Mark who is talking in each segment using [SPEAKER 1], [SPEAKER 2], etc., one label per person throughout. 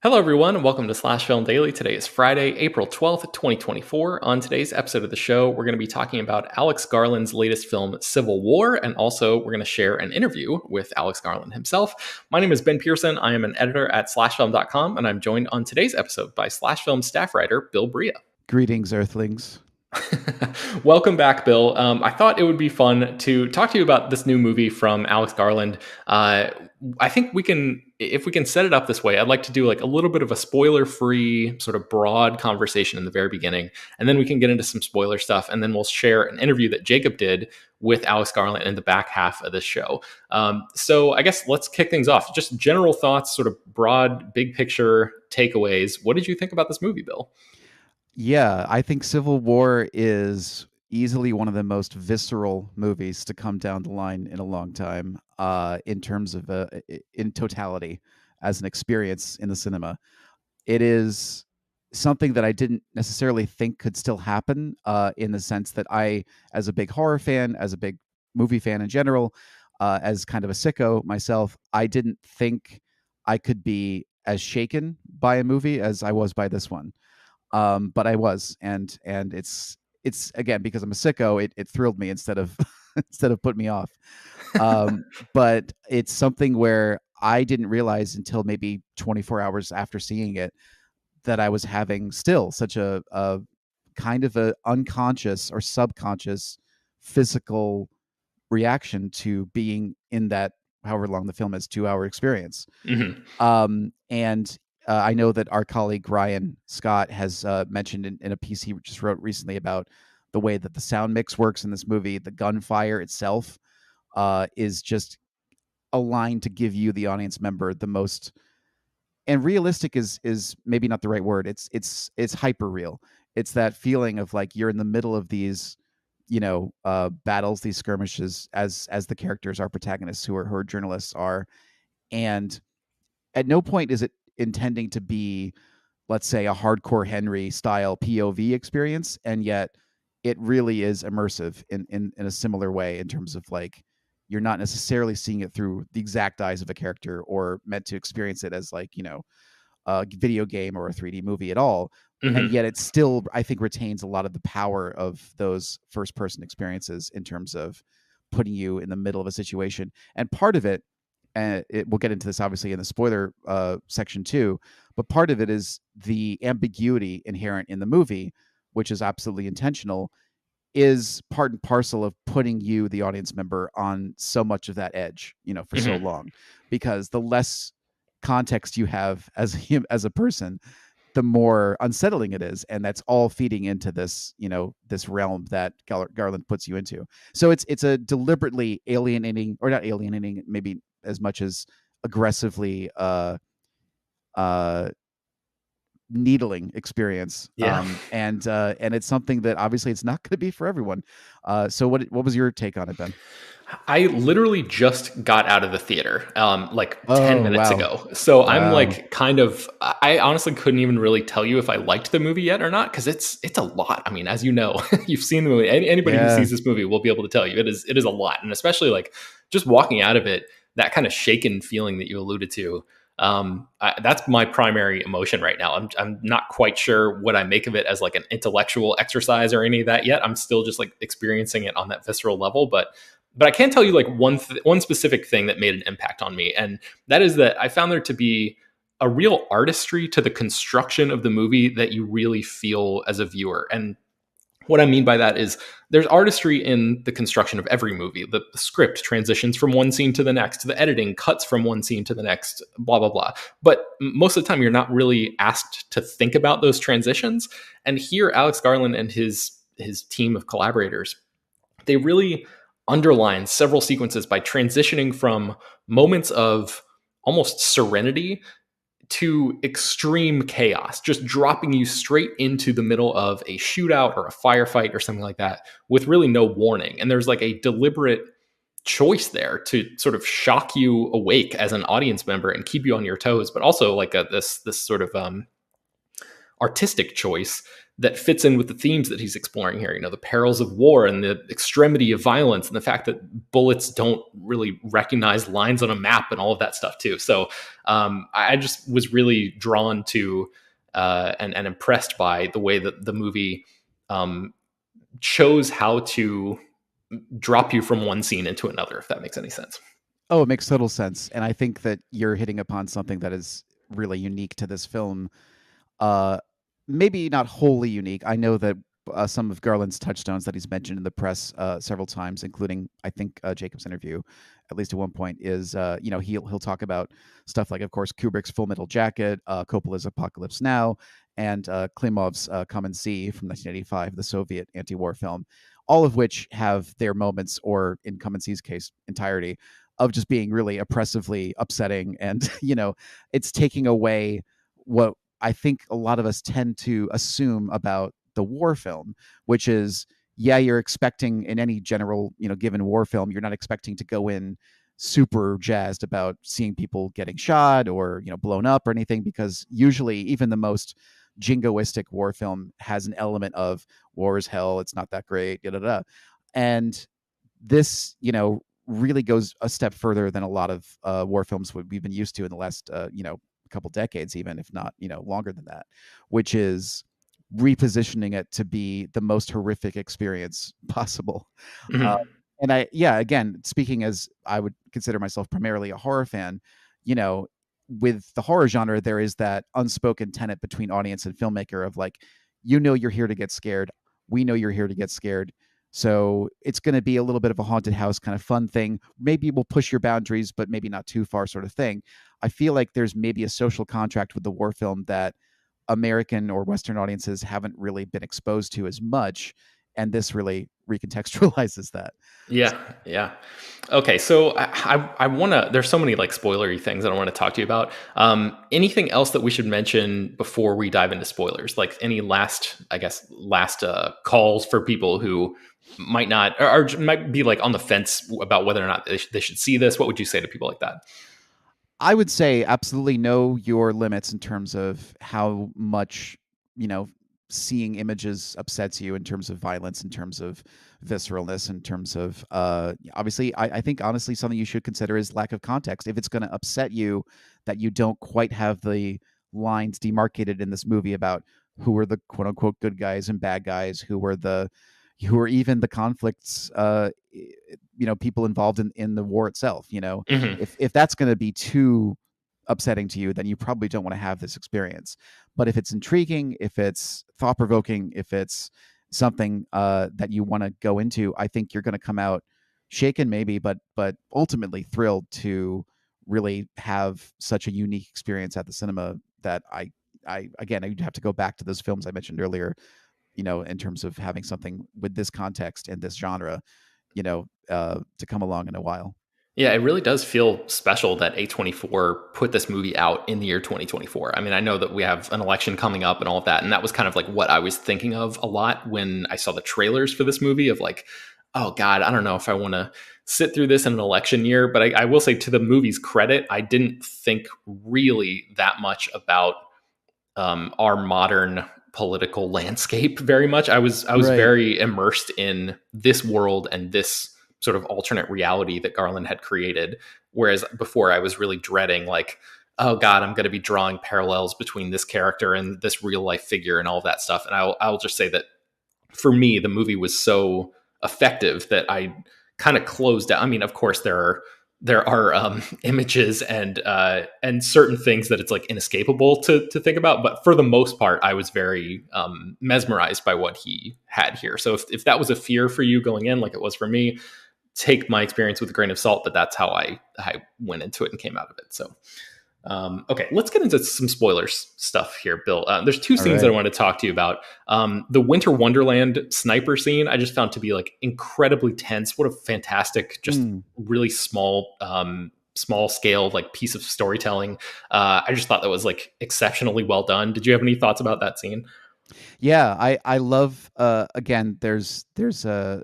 [SPEAKER 1] Hello, everyone, and welcome to Slash Film Daily. Today is Friday, April 12th, 2024. On today's episode of the show, we're going to be talking about Alex Garland's latest film, Civil War, and also we're going to share an interview with Alex Garland himself. My name is Ben Pearson. I am an editor at slashfilm.com, and I'm joined on today's episode by Slash Film staff writer Bill Bria.
[SPEAKER 2] Greetings, Earthlings.
[SPEAKER 1] Welcome back, Bill. I thought it would be fun to talk to you about this new movie from Alex Garland. I think if we can set it up this way, I'd like to do like a little bit of a spoiler-free, sort of broad conversation in the very beginning, and then we can get into some spoiler stuff, and then we'll share an interview that Jacob did with Alex Garland in the back half of this show. So I guess let's kick things off. Just general thoughts, sort of broad, big picture takeaways. What did you think about this movie, Bill?
[SPEAKER 2] Yeah, I think Civil War is easily one of the most visceral movies to come down the line in a long time, in terms of in totality as an experience in the cinema. It is something that I didn't necessarily think could still happen, in the sense that I, as a big horror fan, as a big movie fan in general, as kind of a sicko myself, I didn't think I could be as shaken by a movie as I was by this one. But I was, and it's again, because I'm a sicko, it thrilled me instead of instead of put me off. But it's something where I didn't realize until maybe 24 hours after seeing it that I was having still such a kind of a unconscious or subconscious physical reaction to being in that, however long the film is, 2-hour experience.
[SPEAKER 1] Mm-hmm.
[SPEAKER 2] And I know that our colleague Ryan Scott has mentioned in a piece he just wrote recently about the way that the sound mix works in this movie. The gunfire itself is just aligned to give you, the audience member, the most, and realistic is maybe not the right word. It's hyper real. It's that feeling of like you're in the middle of these, battles, these skirmishes, as the characters, our protagonists, who are journalists, are, and at no point is it intending to be, let's say, a hardcore Henry style POV experience, and yet it really is immersive in a similar way, in terms of like you're not necessarily seeing it through the exact eyes of a character or meant to experience it as like, a video game or a 3D movie at all.
[SPEAKER 1] Mm-hmm.
[SPEAKER 2] And yet it still, I think, retains a lot of the power of those first person experiences in terms of putting you in the middle of a situation. And part of it, and we'll get into this obviously in the spoiler section too, but part of it is the ambiguity inherent in the movie, which is absolutely intentional, is part and parcel of putting you, the audience member, on so much of that edge, for so long, because the less context you have as a person, the more unsettling it is, and that's all feeding into this, this realm that Garland puts you into. So it's a deliberately alienating, or not alienating, maybe as much as aggressively needling experience.
[SPEAKER 1] Yeah.
[SPEAKER 2] And it's something that obviously it's not going to be for everyone. So what was your take on it, Ben?
[SPEAKER 1] I literally just got out of the theater, like 10 minutes
[SPEAKER 2] wow.
[SPEAKER 1] ago. So
[SPEAKER 2] Wow.
[SPEAKER 1] I'm like I honestly couldn't even really tell you if I liked the movie yet or not, because it's a lot. I mean, as you know, you've seen the movie. Anybody who sees this movie will be able to tell you it is a lot. And especially like just walking out of it, that kind of shaken feeling that you alluded to. That's my primary emotion right now. I'm not quite sure what I make of it as like an intellectual exercise or any of that yet. I'm still just like experiencing it on that visceral level, but I can tell you like one specific thing that made an impact on me, and that is that I found there to be a real artistry to the construction of the movie that you really feel as a viewer. And what I mean by that is there's artistry in the construction of every movie. The script transitions from one scene to the next. The editing cuts from one scene to the next, blah, blah, blah. But most of the time, you're not really asked to think about those transitions. And here, Alex Garland and his team of collaborators, they really underline several sequences by transitioning from moments of almost serenity to extreme chaos, just dropping you straight into the middle of a shootout or a firefight or something like that with really no warning. And there's like a deliberate choice there to sort of shock you awake as an audience member and keep you on your toes, but also like this sort of artistic choice that fits in with the themes that he's exploring here. You know, the perils of war and the extremity of violence and the fact that bullets don't really recognize lines on a map and all of that stuff too. So I just was really drawn to and impressed by the way that the movie um, chose how to drop you from one scene into another, if that makes any sense.
[SPEAKER 2] Oh, it makes total sense. And I think that you're hitting upon something that is really unique to this film. Uh, Maybe not wholly unique. I know that some of Garland's touchstones that he's mentioned in the press several times, including I think Jacob's interview, at least at one point, is he'll talk about stuff like, of course, Kubrick's Full Metal Jacket, Coppola's Apocalypse Now, and Klimov's Come and See from 1985, the Soviet anti-war film, all of which have their moments, or in Come and See's case, entirety, of just being really oppressively upsetting, and it's taking away what I think a lot of us tend to assume about the war film, which is, yeah, you're expecting in any general, given war film, you're not expecting to go in super jazzed about seeing people getting shot or, blown up or anything, because usually even the most jingoistic war film has an element of war is hell, it's not that great, da da da. And this, really goes a step further than a lot of war films we've been used to in the last, couple decades, even if not, longer than that, which is repositioning it to be the most horrific experience possible. Uh,
[SPEAKER 1] Mm-hmm.
[SPEAKER 2] and yeah, again, speaking as I would consider myself primarily a horror fan, you know, with the horror genre, there is that unspoken tenet between audience and filmmaker of like, you're here to get scared. We know you're here to get scared. So it's going to be a little bit of a haunted house kind of fun thing. Maybe we'll push your boundaries, but maybe not too far, sort of thing. I feel like there's maybe a social contract with the war film that American or Western audiences haven't really been exposed to as much. And this really recontextualizes that.
[SPEAKER 1] Yeah, yeah. Okay, so I want to. There's so many like spoilery things that I want to talk to you about. Anything else that we should mention before we dive into spoilers? Like any last, I guess, last calls for people who might not or might be like on the fence about whether or not they should see this. What would you say to people like that?
[SPEAKER 2] I would say absolutely know your limits in terms of how much, you know, seeing images upsets you, in terms of violence, in terms of visceralness, in terms of obviously I think honestly something you should consider is lack of context. If it's going to upset you that you don't quite have the lines demarcated in this movie about who are the quote unquote good guys and bad guys, who are even the conflicts, people involved in the war itself,
[SPEAKER 1] Hmm.
[SPEAKER 2] if that's going to be too upsetting to you, then you probably don't want to have this experience. But if it's intriguing, if it's thought provoking, if it's something that you want to go into, I think you're going to come out shaken, maybe, but ultimately thrilled to really have such a unique experience at the cinema that I again, I'd have to go back to those films I mentioned earlier, in terms of having something with this context and this genre, to come along in a while.
[SPEAKER 1] Yeah, it really does feel special that A24 put this movie out in the year 2024. I mean, I know that we have an election coming up and all of that, and that was kind of like what I was thinking of a lot when I saw the trailers for this movie of like, oh God, I don't know if I want to sit through this in an election year. But I will say, to the movie's credit, I didn't think really that much about our modern political landscape very much. I was
[SPEAKER 2] Right.
[SPEAKER 1] very immersed in this world and this sort of alternate reality that Garland had created. Whereas before, I was really dreading like, oh God, I'm going to be drawing parallels between this character and this real life figure and all that stuff. And I'll just say that for me, the movie was so effective that I kind of closed out. I mean, of course, there are images and certain things that it's like inescapable to think about, but for the most part, I was very mesmerized by what he had here. So if that was a fear for you going in, like it was for me, take my experience with a grain of salt. But that's how I went into it and came out of it. So okay, let's get into some spoilers stuff here, Bill. There's two
[SPEAKER 2] All
[SPEAKER 1] scenes that I
[SPEAKER 2] right.
[SPEAKER 1] want to talk to you about. The Winter Wonderland sniper scene, I just found to be like incredibly tense. What a fantastic, just
[SPEAKER 2] Mm.
[SPEAKER 1] really small scale like piece of storytelling. I just thought that was like exceptionally well done. Did you have any thoughts about that scene?
[SPEAKER 2] Yeah, I love again, there's a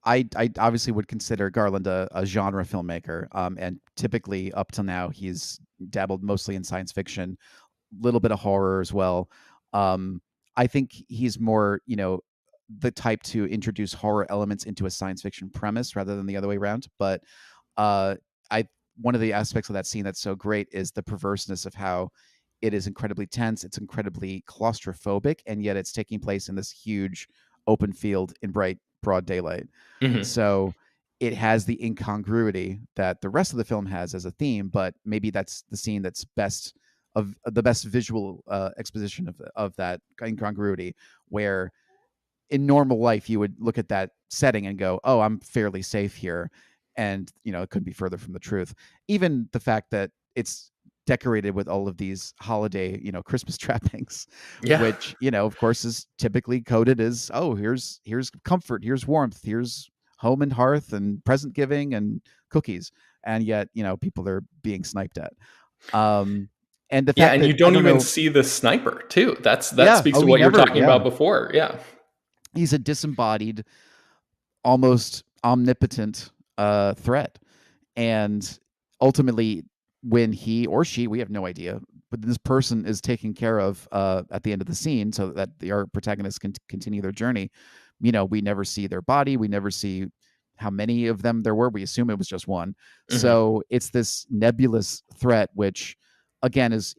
[SPEAKER 2] I obviously would consider Garland a genre filmmaker, and typically up till now he's dabbled mostly in science fiction, little bit of horror as well. Um, I think he's more, the type to introduce horror elements into a science fiction premise rather than the other way around. But uh, I one of the aspects of that scene that's so great is the perverseness of how it is incredibly tense, it's incredibly claustrophobic, and yet it's taking place in this huge open field in bright broad daylight.
[SPEAKER 1] Hmm.
[SPEAKER 2] So it has the incongruity that the rest of the film has as a theme, but maybe that's the scene that's best of the best visual exposition of that incongruity, where in normal life you would look at that setting and go, oh, I'm fairly safe here, and it couldn't be further from the truth. Even the fact that it's decorated with all of these holiday Christmas trappings,
[SPEAKER 1] Yeah.
[SPEAKER 2] which of course is typically coded as, oh, here's comfort, here's warmth, here's home and hearth and present giving and cookies, and yet people are being sniped at. And the
[SPEAKER 1] Yeah,
[SPEAKER 2] fact
[SPEAKER 1] and
[SPEAKER 2] that
[SPEAKER 1] you
[SPEAKER 2] I
[SPEAKER 1] don't
[SPEAKER 2] don't
[SPEAKER 1] even
[SPEAKER 2] know.
[SPEAKER 1] see the sniper too. That
[SPEAKER 2] Yeah,
[SPEAKER 1] speaks
[SPEAKER 2] oh,
[SPEAKER 1] to
[SPEAKER 2] he
[SPEAKER 1] what you were
[SPEAKER 2] never,
[SPEAKER 1] talking
[SPEAKER 2] yeah,
[SPEAKER 1] about before. Yeah.
[SPEAKER 2] he's a disembodied, almost omnipotent threat. And ultimately, when he or she, we have no idea, but this person is taken care of at the end of the scene so that our protagonists can continue their journey. We never see their body. We never see how many of them there were. We assume it was just one.
[SPEAKER 1] Hmm.
[SPEAKER 2] So it's this nebulous threat, which again is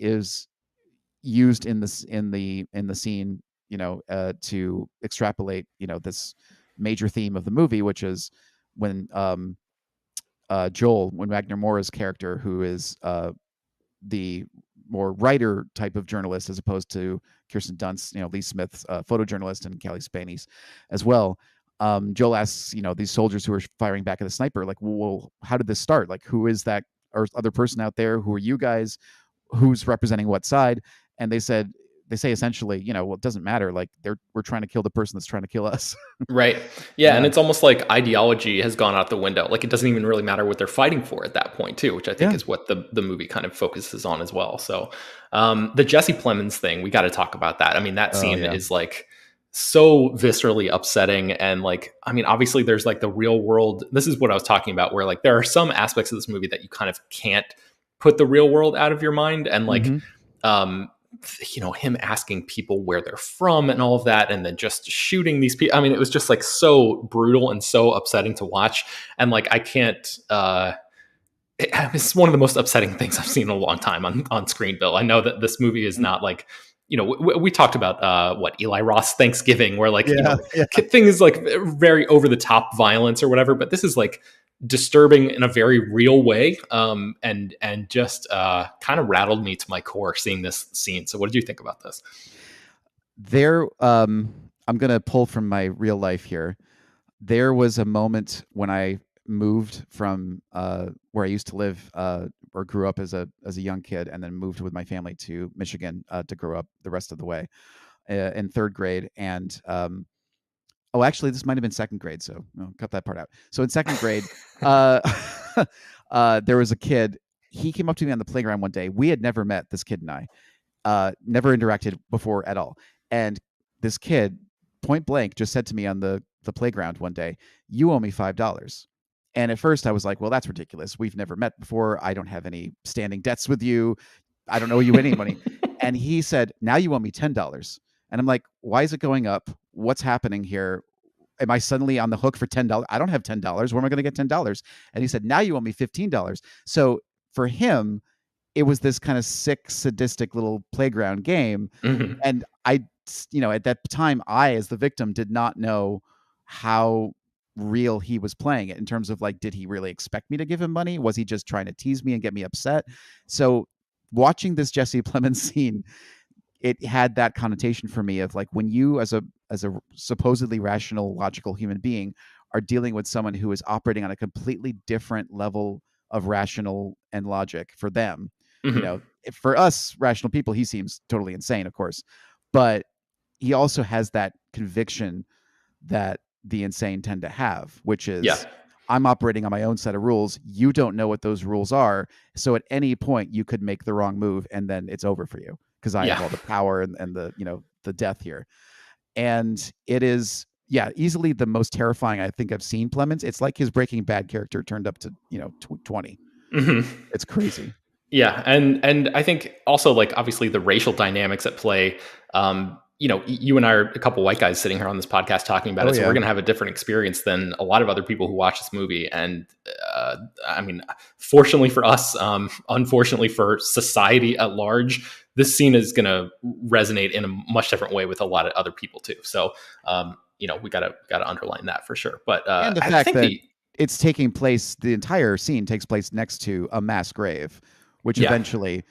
[SPEAKER 2] used in the scene, to extrapolate, this major theme of the movie, which is when Joel, when Wagner Moura's character, who is the more writer type of journalist as opposed to Kirsten Dunst, Lee Smith's photojournalist, and Kelly Spaney's as well. Joel asks, these soldiers who are firing back at the sniper, like, well, how did this start? Like, who is that or other person out there? Who are you guys? Who's representing what side? And they say essentially, well, it doesn't matter. Like we're trying to kill the person that's trying to kill us.
[SPEAKER 1] Right. Yeah, and
[SPEAKER 2] Yeah.
[SPEAKER 1] it's almost like ideology has gone out the window. Like it doesn't even really matter what they're fighting for at that point, too, which I think
[SPEAKER 2] Yeah.
[SPEAKER 1] is what the movie kind of focuses on as well. So, the Jesse Plemons thing, we got to talk about that. I mean, that
[SPEAKER 2] Oh
[SPEAKER 1] scene
[SPEAKER 2] yeah.
[SPEAKER 1] is like so viscerally upsetting, and like, I mean, obviously, there's like the real world. This is what I was talking about, where like there are some aspects of this movie that you kind of can't put the real world out of your mind, and like,
[SPEAKER 2] Mm-hmm.
[SPEAKER 1] um, him asking people where they're from and all of that, and then just shooting these people. I mean, it was just like so brutal and so upsetting to watch. And like, I can't, it's one of the most upsetting things I've seen in a long time on screen, Bill. I know that this movie is not like, we talked about what Eli Roth Thanksgiving, where like,
[SPEAKER 2] Yeah. Yeah.
[SPEAKER 1] things like very over the top violence or whatever, but this is like disturbing in a very real way, and just kind of rattled me to my core seeing this scene. So what did you think about this?
[SPEAKER 2] There, I'm gonna pull from my real life here. There was a moment when I moved from where I used to live, or grew up as a young kid, and then moved with my family to Michigan to grow up the rest of the way in third grade. And oh, actually, this might have been second grade, so cut that part out. So in second grade, uh, there was a kid. He came up to me on the playground one day. We had never met, this kid and I, never interacted before at all. And this kid, point blank, just said to me on the playground one day, "You owe me $5." And at first, I was like, "Well, that's ridiculous. We've never met before. I don't have any standing debts with you. I don't owe you any money." And he said, "Now you owe me $10." And I'm like, "Why is it going up? What's happening here? Am I suddenly on the hook for $10? I don't have $10. Where am I going to get $10?" And he said, "Now you owe me $15." So for him, it was this kind of sick, sadistic little playground game.
[SPEAKER 1] Hmm.
[SPEAKER 2] And at that time, I, as the victim, did not know how real he was playing it in terms of like, did he really expect me to give him money? Was he just trying to tease me and get me upset? So watching this Jesse Plemons scene, it had that connotation for me of like, when you as a supposedly rational, logical human being are dealing with someone who is operating on a completely different level of rational and logic for them.
[SPEAKER 1] Hmm.
[SPEAKER 2] For us rational people, he seems totally insane, of course, but he also has that conviction that the insane tend to have, which
[SPEAKER 1] Yeah.
[SPEAKER 2] is, I'm operating on my own set of rules. You don't know what those rules are. So at any point you could make the wrong move and then it's over for you because I have
[SPEAKER 1] Yeah.
[SPEAKER 2] all the power and the death here. And it is, yeah, easily the most terrifying I think I've seen Plemons. It's like his Breaking Bad character turned up to, 20.
[SPEAKER 1] Hmm.
[SPEAKER 2] It's crazy.
[SPEAKER 1] Yeah, and I think also like obviously the racial dynamics at play. you and I are a couple white guys sitting here on this podcast talking about
[SPEAKER 2] Oh
[SPEAKER 1] it, so we're
[SPEAKER 2] yeah.
[SPEAKER 1] going to have a different experience than a lot of other people who watch this movie. And I mean, fortunately for us, unfortunately for society at large, this scene is going to resonate in a much different way with a lot of other people too. So, we gotta underline that for sure. But
[SPEAKER 2] And the
[SPEAKER 1] I
[SPEAKER 2] fact
[SPEAKER 1] think
[SPEAKER 2] that it's taking place, the entire scene takes place next to a mass grave, which
[SPEAKER 1] yeah.
[SPEAKER 2] eventually,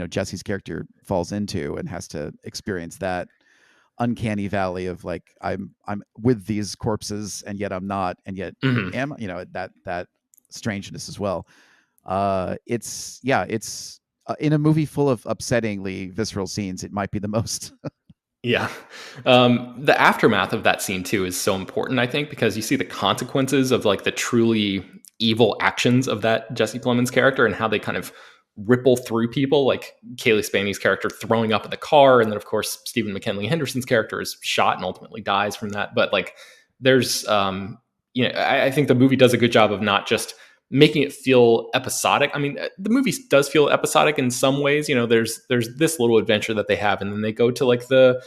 [SPEAKER 2] Jesse's character falls into and has to experience that uncanny valley of like, I'm with these corpses and yet I'm not, and yet
[SPEAKER 1] Mhm.
[SPEAKER 2] am, that strangeness as well. It's in a movie full of upsettingly visceral scenes, it might be the most.
[SPEAKER 1] Yeah. The aftermath of that scene too is so important, I think, because you see the consequences of like the truly evil actions of that Jesse Plemons character and how they kind of ripple through people, like Kaylee Spaney's character throwing up in the car. And then of course, Stephen McKinley Henderson's character is shot and ultimately dies from that. But like there's, I think the movie does a good job of not just making it feel episodic. I mean, the movie does feel episodic in some ways. There's this little adventure that they have, and then they go to like the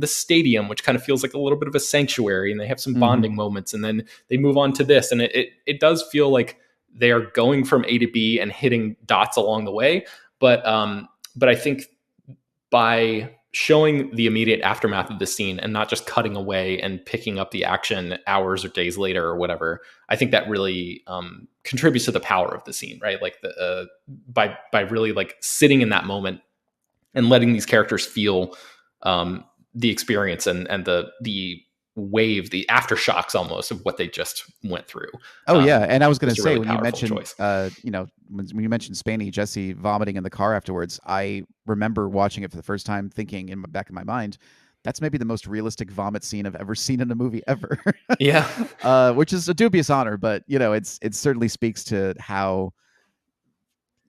[SPEAKER 1] stadium, which kind of feels like a little bit of a sanctuary, and they have some
[SPEAKER 2] Mhm.
[SPEAKER 1] bonding moments, and then they move on to this, and it does feel like they are going from A to B and hitting dots along the way. But I think by showing the immediate aftermath of the scene and not just cutting away and picking up the action hours or days later or whatever, I think that really contributes to the power of the scene, right? Like by really like sitting in that moment and letting these characters feel the experience and the wave, the aftershocks almost of what they just went through.
[SPEAKER 2] Oh yeah, and I was going
[SPEAKER 1] It's
[SPEAKER 2] to
[SPEAKER 1] a
[SPEAKER 2] say
[SPEAKER 1] really
[SPEAKER 2] when you
[SPEAKER 1] powerful
[SPEAKER 2] mentioned,
[SPEAKER 1] choice.
[SPEAKER 2] when you mentioned Spaney, Jesse vomiting in the car afterwards, I remember watching it for the first time, thinking in the back of my mind, that's maybe the most realistic vomit scene I've ever seen in a movie ever.
[SPEAKER 1] Yeah.
[SPEAKER 2] Which is a dubious honor, but it certainly speaks to how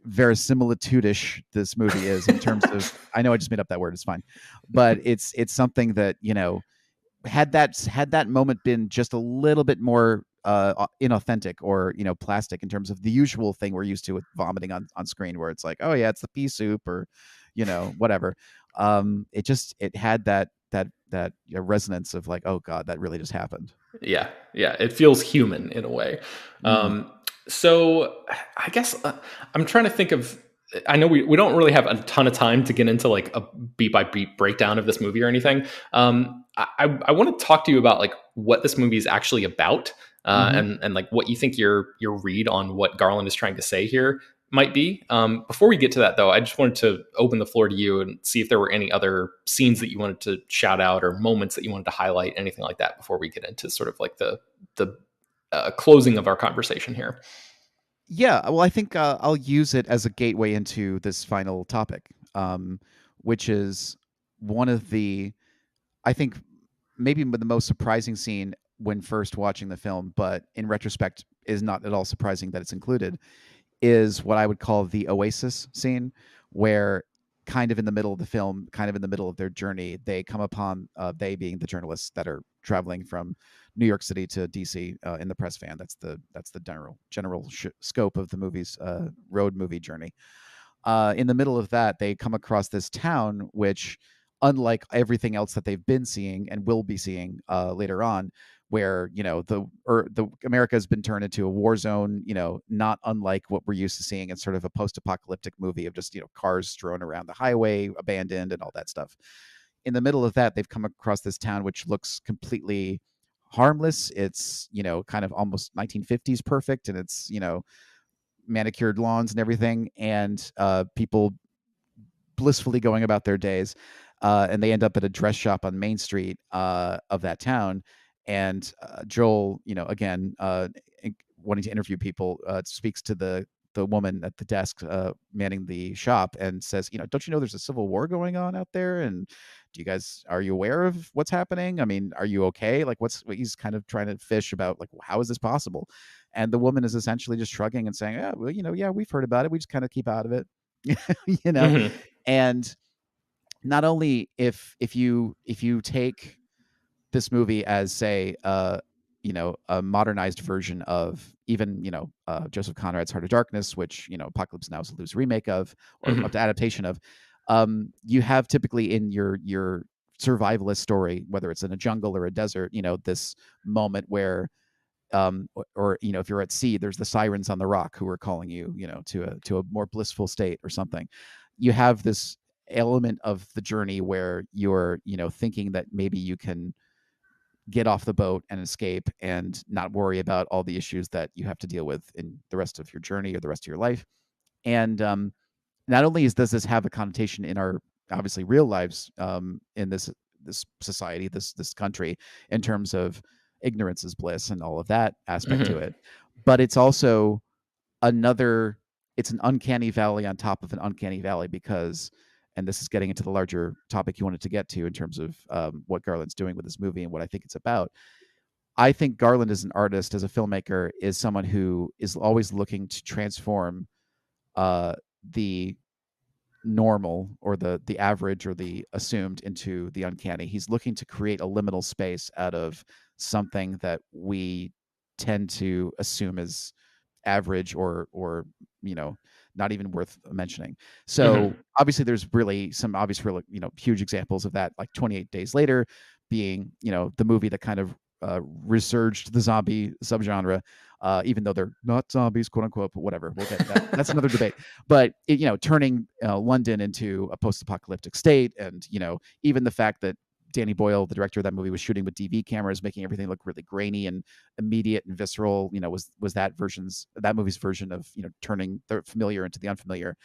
[SPEAKER 2] verisimilitude-ish this movie is in terms of. I know I just made up that word; it's fine, but it's something that had that moment been just a little bit more inauthentic or plastic in terms of the usual thing we're used to with vomiting on screen, where it's like, oh yeah, it's the pea soup or whatever. It had that resonance of like, oh god, that really just happened.
[SPEAKER 1] Yeah, yeah, it feels human in a way.
[SPEAKER 2] Mm.
[SPEAKER 1] So I guess I'm trying to think of. I know we don't really have a ton of time to get into like a beat by beat breakdown of this movie or anything. I want to talk to you about like what this movie is actually about,
[SPEAKER 2] Hmm.
[SPEAKER 1] and like what you think your read on what Garland is trying to say here might be. Before we get to that, though, I just wanted to open the floor to you and see if there were any other scenes that you wanted to shout out or moments that you wanted to highlight, anything like that, before we get into sort of like the closing of our conversation here.
[SPEAKER 2] Yeah, well, I think I'll use it as a gateway into this final topic, which is one of the, I think, maybe the most surprising scene when first watching the film, but in retrospect is not at all surprising that it's included, is what I would call the Oasis scene, where kind of in the middle of the film, kind of in the middle of their journey, they come upon, they being the journalists that are traveling from New York City to DC in the press van. That's the general scope of the movie's road movie journey. In the middle of that, they come across this town, which, unlike everything else that they've been seeing and will be seeing later on, where the America has been turned into a war zone, not unlike what we're used to seeing in sort of a post-apocalyptic movie of just cars strewn around the highway, abandoned, and all that stuff. In the middle of that, they've come across this town which looks completely harmless. It's kind of almost 1950s perfect, and it's manicured lawns and everything, and people blissfully going about their days. And they end up at a dress shop on Main Street of that town. And Joel, again, wanting to interview people, speaks to the woman at the desk manning the shop and says, don't you know there's a civil war going on out there? And are you aware of what's happening? I mean, are you okay? Like, he's kind of trying to fish about, like, how is this possible? And the woman is essentially just shrugging and saying, yeah, well, yeah, we've heard about it. We just kind of keep out of it, you know?
[SPEAKER 1] Hmm.
[SPEAKER 2] And not only if you take this movie as, say, a modernized version of even Joseph Conrad's Heart of Darkness, which Apocalypse Now is a loose remake of or
[SPEAKER 1] Hmm.
[SPEAKER 2] adaptation of. You have typically in your survivalist story, whether it's in a jungle or a desert, this moment where or if you're at sea, there's the sirens on the rock who are calling you, to a more blissful state or something. You have this element of the journey where you're, thinking that maybe you can get off the boat and escape and not worry about all the issues that you have to deal with in the rest of your journey or the rest of your life. And not only does this have a connotation in our obviously real lives, in this society, this country, in terms of ignorance is bliss and all of that aspect to
[SPEAKER 1] Mm-hmm.
[SPEAKER 2] it, but it's also another. It's an uncanny valley on top of an uncanny valley because, and this is getting into the larger topic you wanted to get to in terms of what Garland's doing with this movie and what I think it's about. I think Garland as an artist, as a filmmaker, is someone who is always looking to transform the normal or the average or the assumed into the uncanny. He's looking to create a liminal space out of something that we tend to assume is average or not even worth mentioning.
[SPEAKER 1] Mm-hmm.
[SPEAKER 2] So obviously there's really some obvious really huge examples of that, like 28 Days Later being the movie that kind of resurged the zombie subgenre, even though they're not zombies, quote unquote, but whatever. We'll get that. That's another debate. But turning London into a post-apocalyptic state, and even the fact that Danny Boyle, the director of that movie, was shooting with DV cameras, making everything look really grainy and immediate and visceral. Was that movie's version of turning the familiar into the unfamiliar.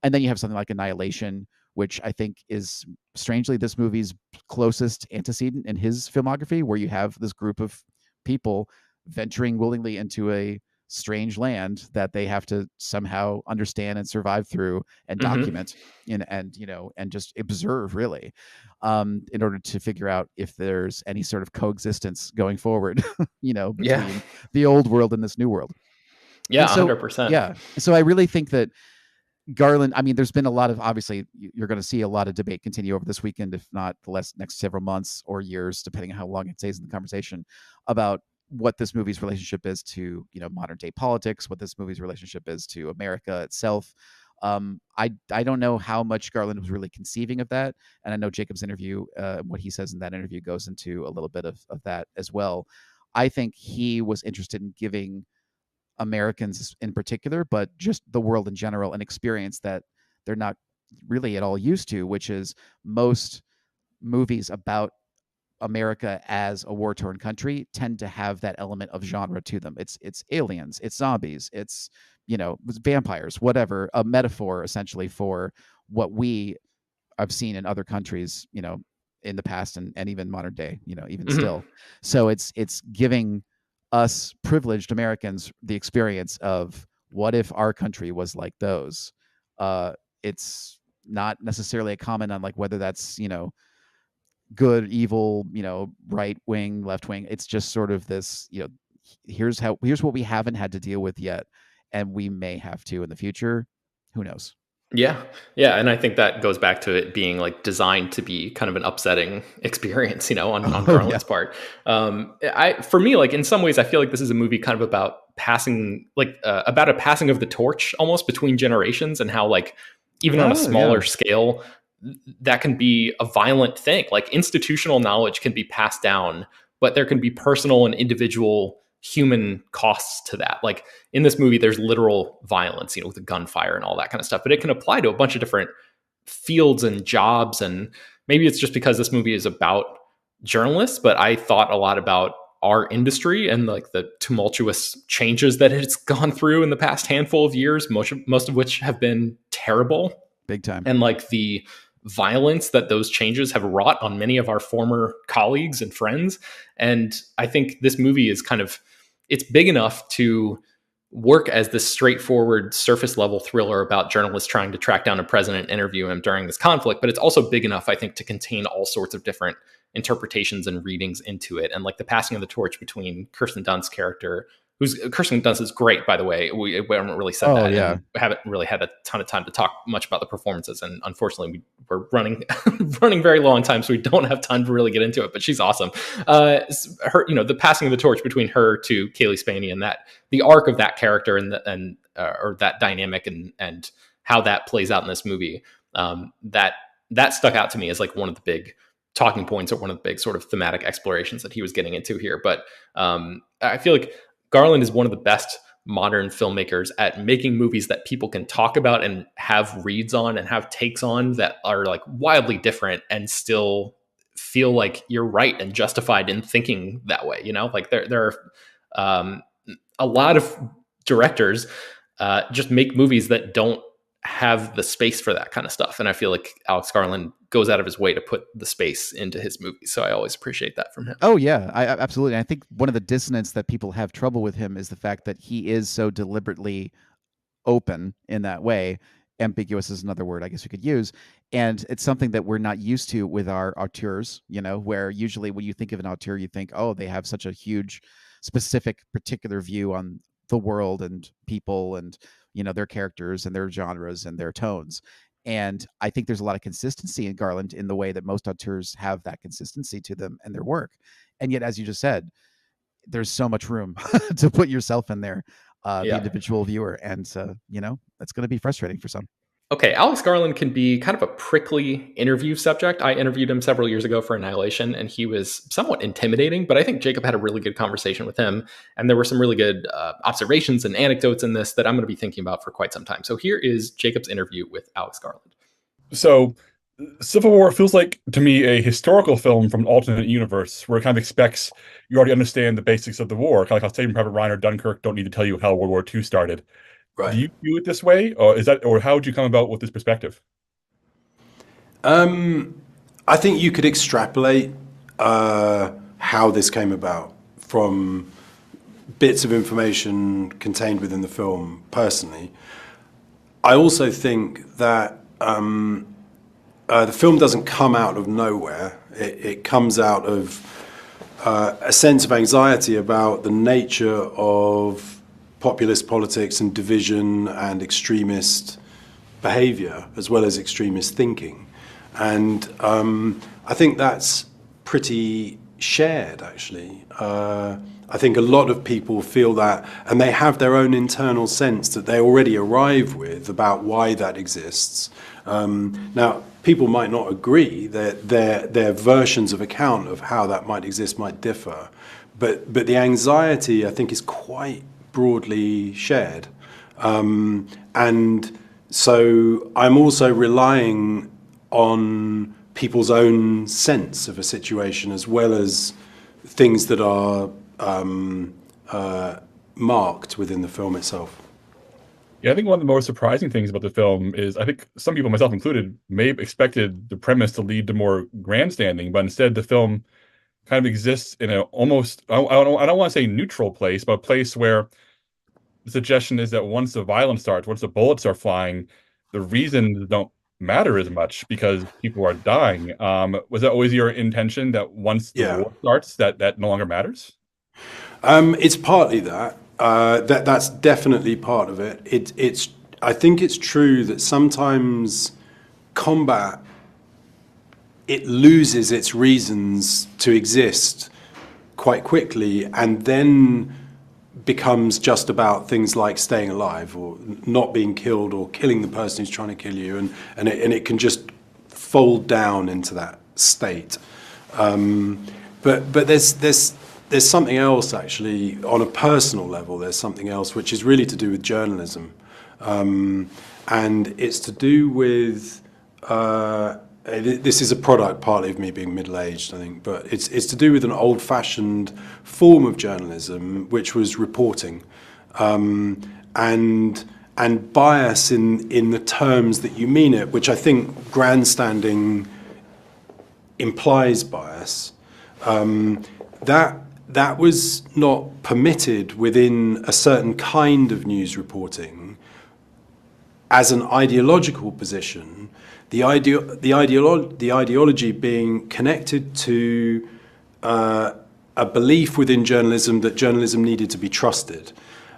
[SPEAKER 2] And then you have something like Annihilation, which I think is strangely this movie's closest antecedent in his filmography, where you have this group of people venturing willingly into a strange land that they have to somehow understand and survive through and
[SPEAKER 1] Mm-hmm.
[SPEAKER 2] document and just observe, really, in order to figure out if there's any sort of coexistence going forward,
[SPEAKER 1] Yeah.
[SPEAKER 2] between the old world and this new world.
[SPEAKER 1] Yeah,
[SPEAKER 2] And so,
[SPEAKER 1] 100%.
[SPEAKER 2] yeah, so I really think that Garland, I mean, there's been a lot of, obviously, you're going to see a lot of debate continue over this weekend, if not the next several months or years, depending on how long it stays in the conversation, about what this movie's relationship is to, modern day politics, what this movie's relationship is to America itself. I don't know how much Garland was really conceiving of that, and I know Jacob's interview, what he says in that interview, goes into a little bit of that as well. I think he was interested in giving Americans in particular, but just the world in general, an experience that they're not really at all used to, which is most movies about America as a war-torn country tend to have that element of genre to them. It's aliens, it's zombies, it's vampires, whatever, a metaphor essentially for what we I've seen in other countries, in the past and even modern day, even
[SPEAKER 1] Mm-hmm.
[SPEAKER 2] still. So it's giving us privileged Americans the experience of what if our country was like those. It's not necessarily a comment on like whether that's good, evil, right wing, left wing. It's just sort of this, here's what we haven't had to deal with yet, and we may have to in the future. Who knows?
[SPEAKER 1] Yeah. Yeah. And I think that goes back to it being like designed to be kind of an upsetting experience, on
[SPEAKER 2] Oh yeah.
[SPEAKER 1] Garland's part. For me, like in some ways, I feel like this is a movie kind of about passing, like about a passing of the torch almost between generations, and how like even on a
[SPEAKER 2] Oh yeah.
[SPEAKER 1] smaller scale, that can be a violent thing. Like institutional knowledge can be passed down, but there can be personal and individual human costs to that. Like in this movie, there's literal violence, with the gunfire and all that kind of stuff, but it can apply to a bunch of different fields and jobs. And maybe it's just because this movie is about journalists, but I thought a lot about our industry and like the tumultuous changes that it's gone through in the past handful of years, most of which have been terrible,
[SPEAKER 2] Big time.
[SPEAKER 1] and like the violence that those changes have wrought on many of our former colleagues and friends. And I think this movie is kind of, it's big enough to work as this straightforward surface level thriller about journalists trying to track down a president, interview him during this conflict, but it's also big enough, I think, to contain all sorts of different interpretations and readings into it. And like the passing of the torch between Kirsten Dunst's character, who's Kirsten Dunst is great, by the way. We haven't really said
[SPEAKER 2] Oh
[SPEAKER 1] that,
[SPEAKER 2] yeah.
[SPEAKER 1] and haven't really had a ton of time to talk much about the performances. And unfortunately, we're running running very low on time, so we don't have time to really get into it. But she's awesome. Her, the passing of the torch between her to Kaylee Spaney, and that the arc of that character or that dynamic, and how that plays out in this movie, that stuck out to me as like one of the big talking points or one of the big sort of thematic explorations that he was getting into here. But I feel like Garland is one of the best modern filmmakers at making movies that people can talk about and have reads on and have takes on that are like wildly different and still feel like you're right and justified in thinking that way. You know, like there are a lot of directors just make movies that don't have the space for that kind of stuff. And I feel like Alex Garland goes out of his way to put the space into his movies. So I always appreciate that from him.
[SPEAKER 2] Oh yeah, I absolutely. I think one of the dissonance that people have trouble with him is the fact that he is so deliberately open in that way. Ambiguous is another word I guess we could use. And it's something that we're not used to with our auteurs, you know, where usually when you think of an auteur, you think, oh, they have such a huge, specific, particular view on the world and people and, you know, their characters and their genres and their tones. And I think there's a lot of consistency in Garland in the way that most auteurs have that consistency to them and their work. And yet, as you just said, there's so much room to put yourself in there, the individual viewer. And, you know, that's going to be frustrating for some.
[SPEAKER 1] Okay, Alex Garland can be kind of a prickly interview subject. I interviewed him several years ago for Annihilation, and he was somewhat intimidating, but I think Jacob had a really good conversation with him, and there were some really good observations and anecdotes in this that I'm going to be thinking about for quite some time. So here is Jacob's interview with Alex Garland.
[SPEAKER 3] So Civil War feels like, to me, a historical film from an alternate universe where it kind of expects you already understand the basics of the war, kind of like how Saving Private Ryan or Dunkirk don't need to tell you how World War II started. Right. Do you view it this way, or how would you come about with this perspective?
[SPEAKER 4] I think you could extrapolate how this came about from bits of information contained within the film. Personally, I also think that the film doesn't come out of nowhere. It comes out of a sense of anxiety about the nature of populist politics and division and extremist behavior, as well as extremist thinking. And I think that's pretty shared, actually. I think a lot of people feel that, and they have their own internal sense that they already arrive with about why that exists. Now, people might not agree, their versions of account of how that might exist might differ, but the anxiety, I think, is quite broadly shared. And so I'm also relying on people's own sense of a situation as well as things that are marked within the film itself.
[SPEAKER 3] Yeah, I think one of the most surprising things about the film is I think some people, myself included, may have expected the premise to lead to more grandstanding, but instead the film kind of exists in a almost, I don't want to say neutral place, but a place where the suggestion is that once the violence starts, once the bullets are flying, the reasons don't matter as much because people are dying. Was that always your intention that once the war starts, that no longer matters?
[SPEAKER 4] It's partly that. That's definitely part of it. I think it's true that sometimes combat, it loses its reasons to exist quite quickly and then becomes just about things like staying alive or not being killed or killing the person who's trying to kill you, and it can just fold down into that state. But there's something else, actually, on a personal level. There's something else which is really to do with journalism, and it's to do with this is a product partly of me being middle-aged, I think, but it's to do with an old-fashioned form of journalism, which was reporting, and bias in the terms that you mean it, which I think grandstanding implies bias. That was not permitted within a certain kind of news reporting as an ideological position. The ideology being connected to a belief within journalism that journalism needed to be trusted.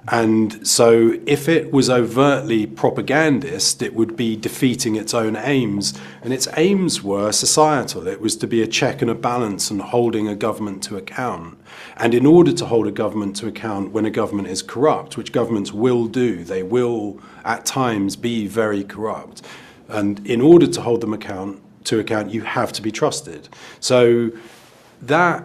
[SPEAKER 4] And so if it was overtly propagandist, it would be defeating its own aims. And its aims were societal. It was to be a check and a balance and holding a government to account. And in order to hold a government to account when a government is corrupt, which governments will do, they will at times be very corrupt. And in order to hold them to account, you have to be trusted. So that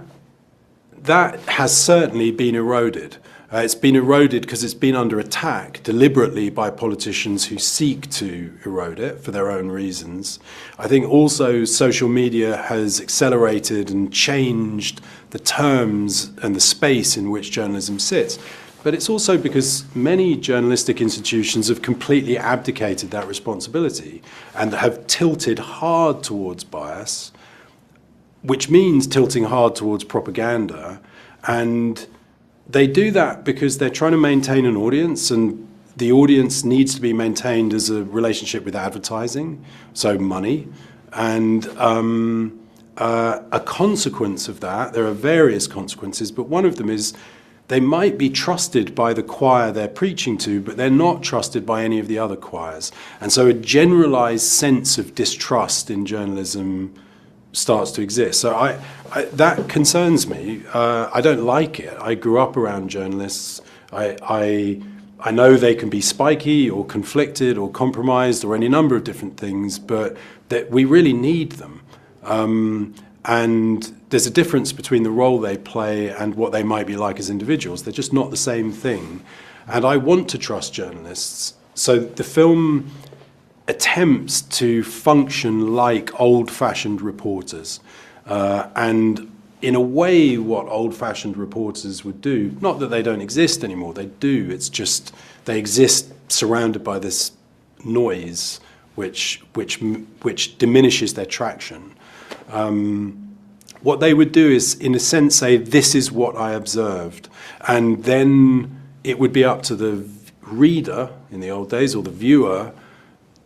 [SPEAKER 4] has certainly been eroded. It's been eroded because it's been under attack deliberately by politicians who seek to erode it for their own reasons. I think also social media has accelerated and changed the terms and the space in which journalism sits. But it's also because many journalistic institutions have completely abdicated that responsibility and have tilted hard towards bias, which means tilting hard towards propaganda. And they do that because they're trying to maintain an audience, and the audience needs to be maintained as a relationship with advertising, so money. And a consequence of that, there are various consequences, but one of them is they might be trusted by the choir they're preaching to, but they're not trusted by any of the other choirs. And so a generalized sense of distrust in journalism starts to exist. So that concerns me. I don't like it. I grew up around journalists. I know they can be spiky or conflicted or compromised or any number of different things, but that we really need them. And there's a difference between the role they play and what they might be like as individuals. They're just not the same thing. And I want to trust journalists. So the film attempts to function like old-fashioned reporters. And in a way, what old-fashioned reporters would do, not that they don't exist anymore, they do, it's just they exist surrounded by this noise which diminishes their traction. What they would do is, in a sense, say, this is what I observed. And then it would be up to the reader, in the old days, or the viewer,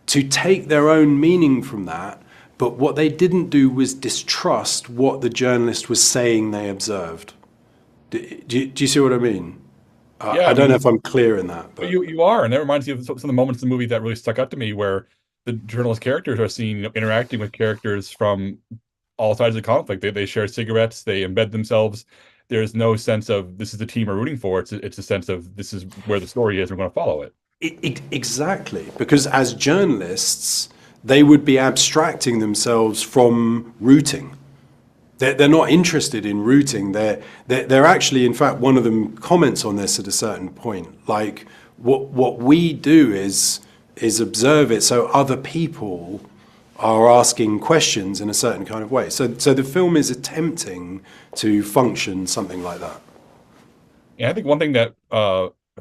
[SPEAKER 4] to take their own meaning from that. But what they didn't do was distrust what the journalist was saying they observed. Do you see what I mean?
[SPEAKER 3] Yeah,
[SPEAKER 4] I don't know if I'm clear in that. But
[SPEAKER 3] you are, and that reminds me of some of the moments in the movie that really stuck out to me, where the journalist characters are seen interacting with characters from all sides of the conflict. They share cigarettes, they embed themselves. There's no sense of this is the team we're rooting for. It's a sense of this is where the story is, we're going to follow it.
[SPEAKER 4] Exactly, because as journalists, they would be abstracting themselves from rooting. They're not interested in rooting. They're actually, in fact, one of them comments on this at a certain point. Like, what we do is observe it so other people are asking questions in a certain kind of way. So the film is attempting to function something like that.
[SPEAKER 3] Yeah, I think one thing that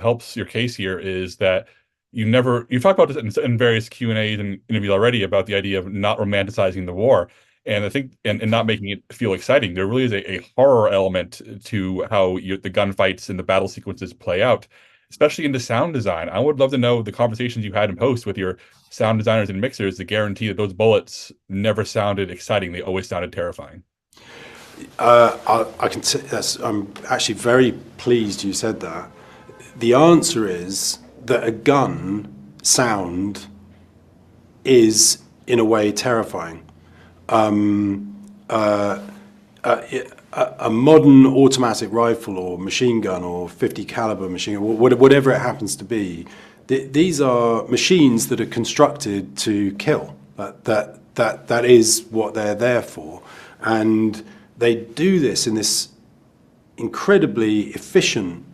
[SPEAKER 3] helps your case here is that you've talked about this in various Q&As and interviews already about the idea of not romanticizing the war. And I think, and not making it feel exciting. There really is a horror element to how the gunfights and the battle sequences play out, especially in the sound design. I would love to know the conversations you had in post with your sound designers and mixers to guarantee that those bullets never sounded exciting. They always sounded terrifying.
[SPEAKER 4] I can say I'm actually very pleased you said that. The answer is that a gun sound is, in a way, terrifying. A modern automatic rifle or machine gun or 50 caliber machine gun, whatever it happens to be, these are machines that are constructed to kill. That is what they're there for. And they do this in this incredibly efficient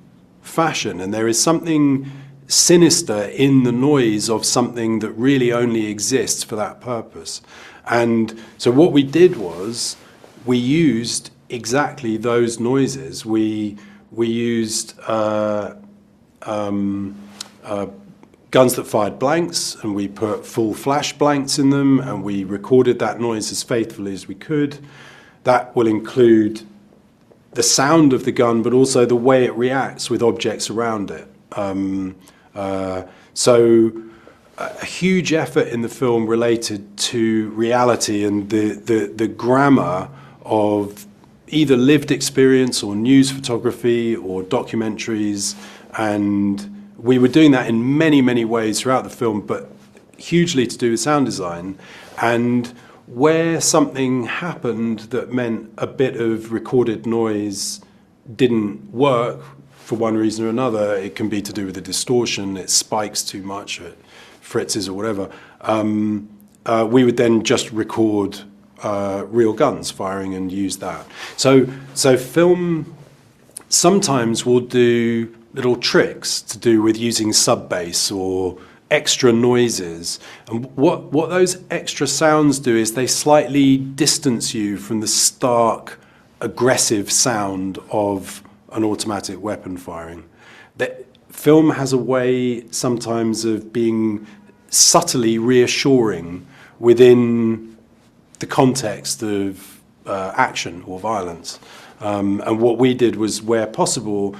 [SPEAKER 4] fashion. And there is something sinister in the noise of something that really only exists for that purpose. And so what we did was we used exactly those noises. We used guns that fired blanks, and we put full flash blanks in them, and we recorded that noise as faithfully as we could. That will include the sound of the gun, but also the way it reacts with objects around it. So a huge effort in the film related to reality and the grammar of either lived experience or news photography or documentaries. And we were doing that in many, many ways throughout the film, but hugely to do with sound design. And where something happened that meant a bit of recorded noise didn't work for one reason or another, it can be to do with the distortion, it spikes too much, or it fritzes or whatever, we would then just record real guns firing and use that. So film sometimes will do little tricks to do with using sub-bass or extra noises. And what those extra sounds do is they slightly distance you from the stark, aggressive sound of an automatic weapon firing. That film has a way sometimes of being subtly reassuring within the context of action or violence. And what we did was, where possible,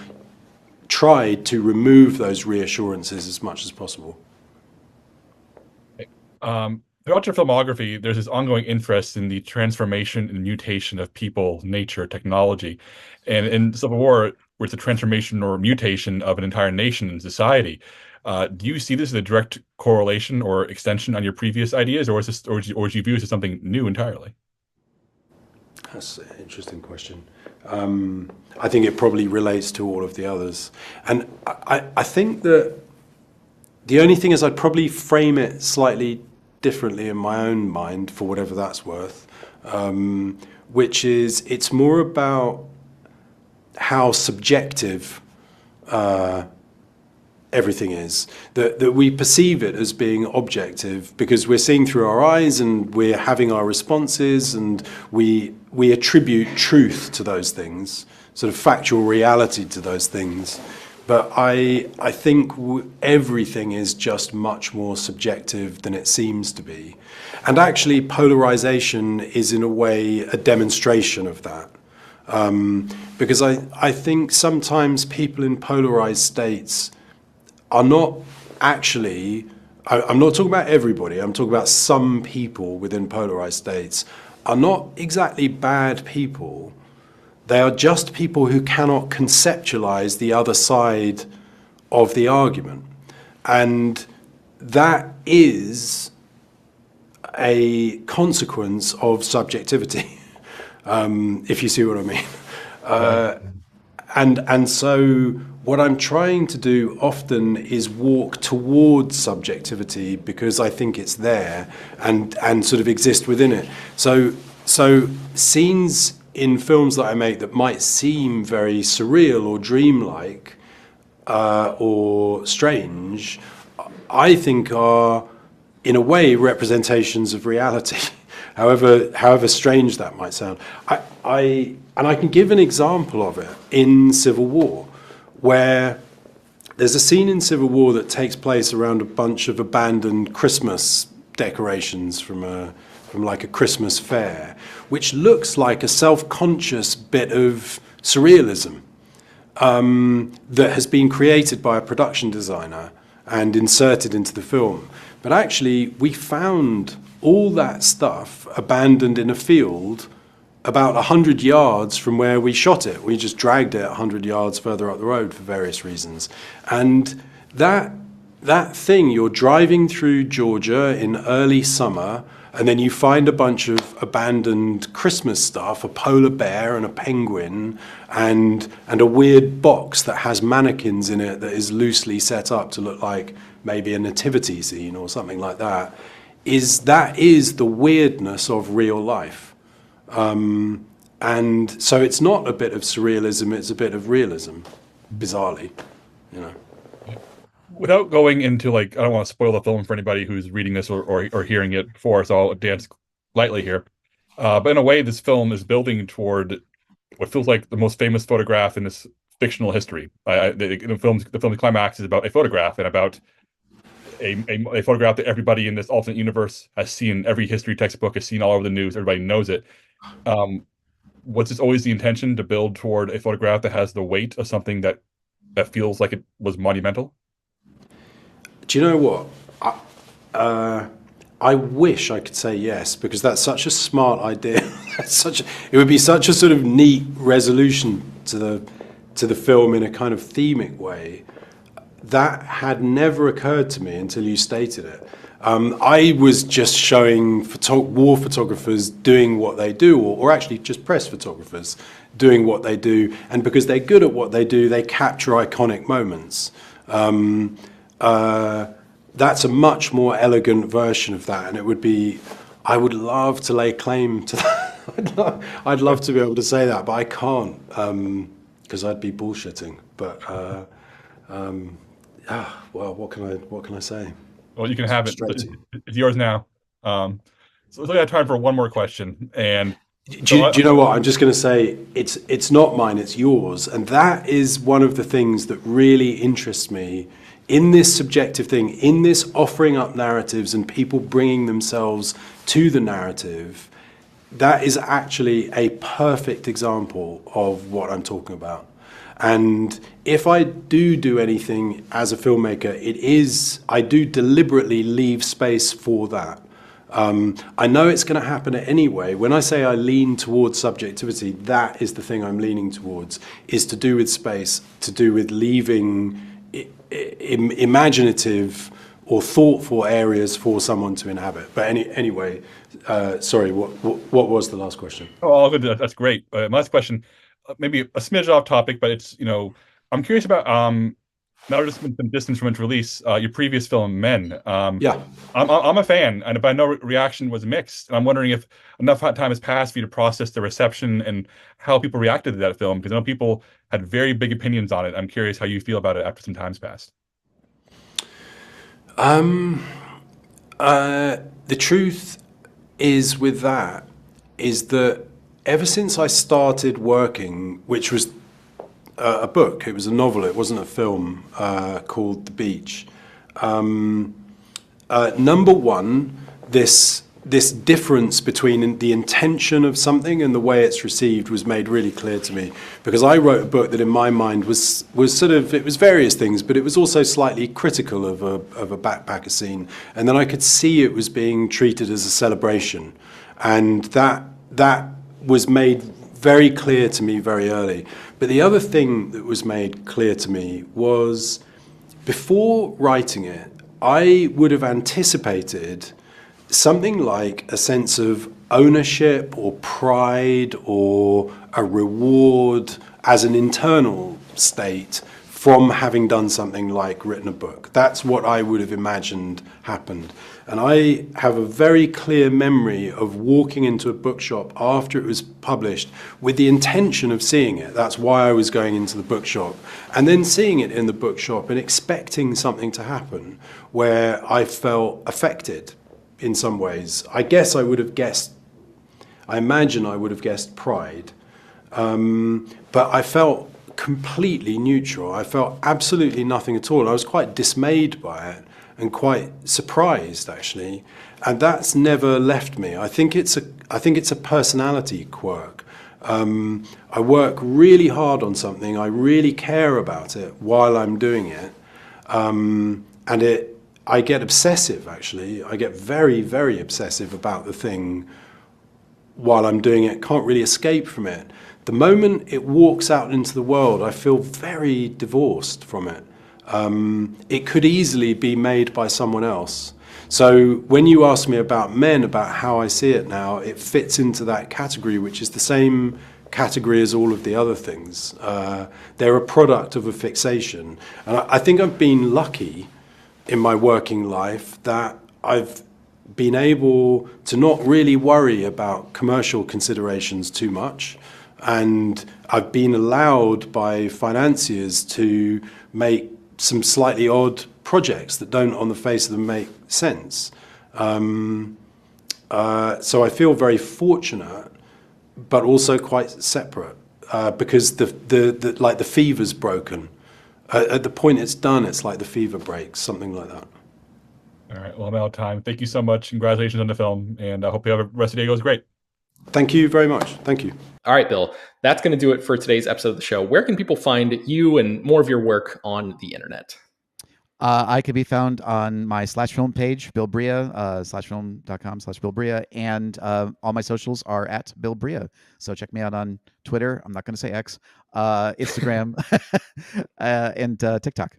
[SPEAKER 4] tried to remove those reassurances as much as possible.
[SPEAKER 3] Throughout your filmography, there's this ongoing interest in the transformation and mutation of people, nature, technology. And in Civil War, where it's a transformation or mutation of an entire nation and society. Do you see this as a direct correlation or extension on your previous ideas, or is this, or do you view this as something new entirely?
[SPEAKER 4] That's an interesting question. I think it probably relates to all of the others. And I think that the only thing is I'd probably frame it slightly differently in my own mind, for whatever that's worth, which is it's more about how subjective everything is, that we perceive it as being objective because we're seeing through our eyes and we're having our responses, and we attribute truth to those things, sort of factual reality to those things. But I think everything is just much more subjective than it seems to be. And actually polarization is in a way a demonstration of that. Because I think sometimes people in polarized states are not actually, I'm not talking about everybody, I'm talking about some people within polarized states, are not exactly bad people. They are just people who cannot conceptualize the other side of the argument. And that is a consequence of subjectivity, if you see what I mean. And so what I'm trying to do often is walk towards subjectivity because I think it's there and sort of exist within it. So scenes in films that I make that might seem very surreal or dreamlike or strange, I think are in a way representations of reality, however strange that might sound. And I can give an example of it in Civil War, where there's a scene in Civil War that takes place around a bunch of abandoned Christmas decorations from like a Christmas fair, which looks like a self-conscious bit of surrealism that has been created by a production designer and inserted into the film. But actually, we found all that stuff abandoned in a field about 100 yards from where we shot it. We just dragged it 100 yards further up the road for various reasons. And that thing, you're driving through Georgia in early summer, and then you find a bunch of abandoned Christmas stuff, a polar bear and a penguin, and a weird box that has mannequins in it that is loosely set up to look like maybe a nativity scene or something like that. That is the weirdness of real life. And so it's not a bit of surrealism, it's a bit of realism, bizarrely, you know.
[SPEAKER 3] Without going into, like, I don't want to spoil the film for anybody who's reading this or hearing it before, so I'll dance lightly here. But in a way, this film is building toward what feels like the most famous photograph in this fictional history. The film's climax is about a photograph and about a photograph that everybody in this alternate universe has seen. Every history textbook has seen all over the news. Everybody knows it. Was this always the intention, to build toward a photograph that has the weight of something that feels like it was monumental?
[SPEAKER 4] Do you know what? I wish I could say yes, because that's such a smart idea. It would be such a sort of neat resolution to the film in a kind of themic way. That had never occurred to me until you stated it. I was just showing war photographers doing what they do, or actually just press photographers doing what they do, and because they're good at what they do, they capture iconic moments. That's a much more elegant version of that, and it would be I would love to lay claim to that. I'd love to be able to say that, but I can't, because I'd be bullshitting. But well, what can I say?
[SPEAKER 3] Well, you can have it. It's yours now. So we have time for one more question. And
[SPEAKER 4] do you know what? I'm just going to say it's not mine, it's yours. And that is one of the things that really interests me in this subjective thing, in this offering up narratives and people bringing themselves to the narrative. That is actually a perfect example of what I'm talking about. And if I do anything as a filmmaker, I do deliberately leave space for that. I know it's going to happen anyway. When I say I lean towards subjectivity, that is the thing I'm leaning towards, is to do with space, to do with leaving imaginative or thoughtful areas for someone to inhabit. But anyway, sorry, what was the last question?
[SPEAKER 3] Oh, all good. That's great. My last question, maybe a smidge off topic, but it's, I'm curious about now just been some distance from its release, your previous film, Men.
[SPEAKER 4] Yeah.
[SPEAKER 3] I'm a fan, but I know reaction was mixed. And I'm wondering if enough time has passed for you to process the reception and how people reacted to that film, because I know people had very big opinions on it. I'm curious how you feel about it after some time's passed.
[SPEAKER 4] The truth is with that is that ever since I started working, which was a book, it was a novel, it wasn't a film, called The Beach. Number one, this difference between the intention of something and the way it's received was made really clear to me, because I wrote a book that in my mind was sort of, it was various things, but it was also slightly critical of a backpacker scene, and then I could see it was being treated as a celebration, and that was made very clear to me very early. But the other thing that was made clear to me was, before writing it, I would have anticipated something like a sense of ownership or pride or a reward as an internal state from having done something like written a book. That's what I would have imagined happened. And I have a very clear memory of walking into a bookshop after it was published with the intention of seeing it. That's why I was going into the bookshop. And then seeing it in the bookshop and expecting something to happen where I felt affected in some ways. I imagine I would have guessed pride. But I felt completely neutral. I felt absolutely nothing at all. I was quite dismayed by it and quite surprised, actually. And that's never left me. I think it's a personality quirk. I work really hard on something. I really care about it while I'm doing it. I get obsessive, actually. I get very, very obsessive about the thing while I'm doing it. Can't really escape from it. The moment it walks out into the world, I feel very divorced from it. It could easily be made by someone else. So when you ask me about Men, about how I see it now, it fits into that category, which is the same category as all of the other things. They're a product of a fixation. And I think I've been lucky in my working life that I've been able to not really worry about commercial considerations too much. And I've been allowed by financiers to make some slightly odd projects that don't on the face of them make sense. So I feel very fortunate, but also quite separate, because the fever's broken. At the point it's done, it's like the fever breaks, something like that.
[SPEAKER 3] All right, well, I'm out of time. Thank you so much. Congratulations on the film, and I hope the rest of the day goes great.
[SPEAKER 4] Thank you very much. Thank you.
[SPEAKER 1] All right, Bill, that's going to do it for today's episode of the show. Where can people find you and more of your work on the internet?
[SPEAKER 2] I could be found on my /film page, Bill Bria, /film.com/Bill Bria, and all my socials are at Bill Bria. So check me out on Twitter. I'm not going to say X, Instagram, and TikTok.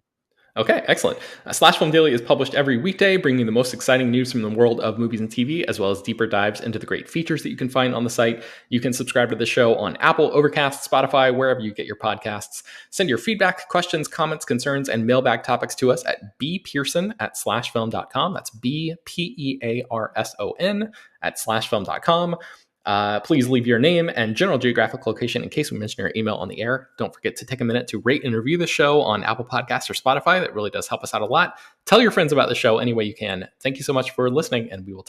[SPEAKER 1] Okay, excellent. Slash Film Daily is published every weekday, bringing the most exciting news from the world of movies and TV, as well as deeper dives into the great features that you can find on the site. You can subscribe to the show on Apple, Overcast, Spotify, wherever you get your podcasts. Send your feedback, questions, comments, concerns, and mailbag topics to us at bpearson@slashfilm.com. That's BPEARSON @slashfilm.com. Please leave your name and general geographic location in case we mention your email on the air. Don't forget to take a minute to rate and review the show on Apple Podcasts or Spotify. That really does help us out a lot. Tell your friends about the show any way you can. Thank you so much for listening, and we will